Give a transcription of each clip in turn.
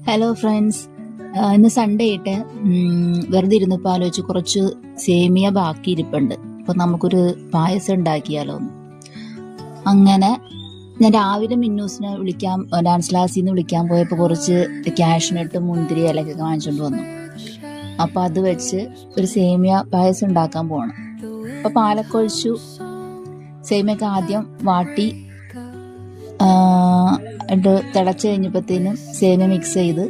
Hello friends, ഇന്ന് Sunday ആയിട്ട് വെറുതെ ഇരുന്നപ്പോൾ ആലോചിച്ച് കുറച്ച് സേമിയ ബാക്കി ഇരിപ്പുണ്ട്. അപ്പോൾ നമുക്കൊരു പായസം ഉണ്ടാക്കിയാലോ എന്ന്. അങ്ങനെ ഞാൻ രാവിലെ മിന്നൂസിനെ ഡാൻസ് ക്ലാസ്സിൽ നിന്ന് വിളിക്കാൻ പോയപ്പോൾ കുറച്ച് കാഷ്നട്ടും മുന്തിരി ഇലയൊക്കെ വാങ്ങിച്ചുകൊണ്ട് വന്നു. അപ്പോൾ അത് വെച്ച് ഒരു സേമിയ പായസം ഉണ്ടാക്കാൻ പോകണം. അപ്പോൾ പാലൊക്കെ ഒഴിച്ചു. സേമിയൊക്കെ ആദ്യം വാട്ടി തിളച്ച് കഴിഞ്ഞപ്പോഴത്തേനും സേമിയ മിക്സ് ചെയ്ത്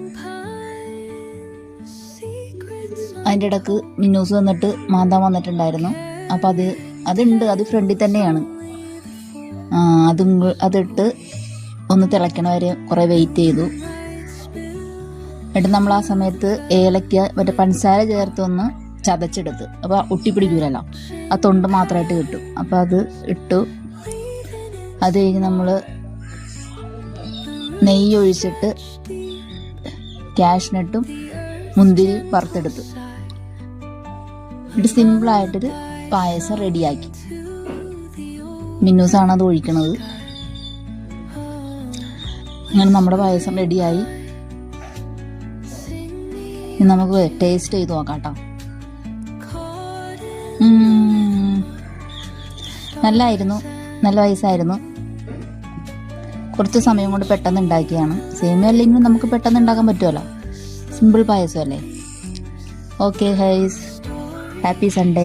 അതിൻ്റെ ഇടക്ക് മിന്നൂസ് വന്നിട്ട് മാന്താൻ വന്നിട്ടുണ്ടായിരുന്നു. അപ്പം അത് ഫ്രണ്ടിൽ തന്നെയാണ്. അതിട്ട് ഒന്ന് തിളയ്ക്കണ വരെ കുറേ വെയിറ്റ് ചെയ്തു. എന്നിട്ട് നമ്മൾ ആ സമയത്ത് ഏലക്ക മറ്റേ പഞ്ചസാര ചേർത്തൊന്ന് ചതച്ചെടുത്ത്, അപ്പോൾ ഒട്ടിപ്പിടിക്കൂലല്ലോ, ആ തൊണ്ട് മാത്രമായിട്ട് കിട്ടും. അപ്പോൾ അത് ഇട്ടു. അത് കഴിഞ്ഞ് നമ്മൾ നെയ്യ് ഒഴിച്ചിട്ട് കാഷ്നട്ടും മുന്തിരി വറുത്തെടുത്തു. എന്നിട്ട് സിമ്പിളായിട്ടൊരു പായസം റെഡിയാക്കി. മിന്നൂസാണ് അത് ഒഴിക്കണത്. അങ്ങനെ നമ്മുടെ പായസം റെഡിയായി. നമുക്ക് ടേസ്റ്റ് ചെയ്ത് നോക്കാം കേട്ടോ. നല്ല പായസമായിരുന്നു. കുറച്ച് സമയം കൊണ്ട് പെട്ടെന്ന് ഉണ്ടാക്കിയാണ്. സേമിയ അല്ലെങ്കിൽ നമുക്ക് പെട്ടെന്ന് ഉണ്ടാക്കാൻ പറ്റുമല്ലോ, സിമ്പിൾ പായസം അല്ലേ. Okay guys, happy Sunday.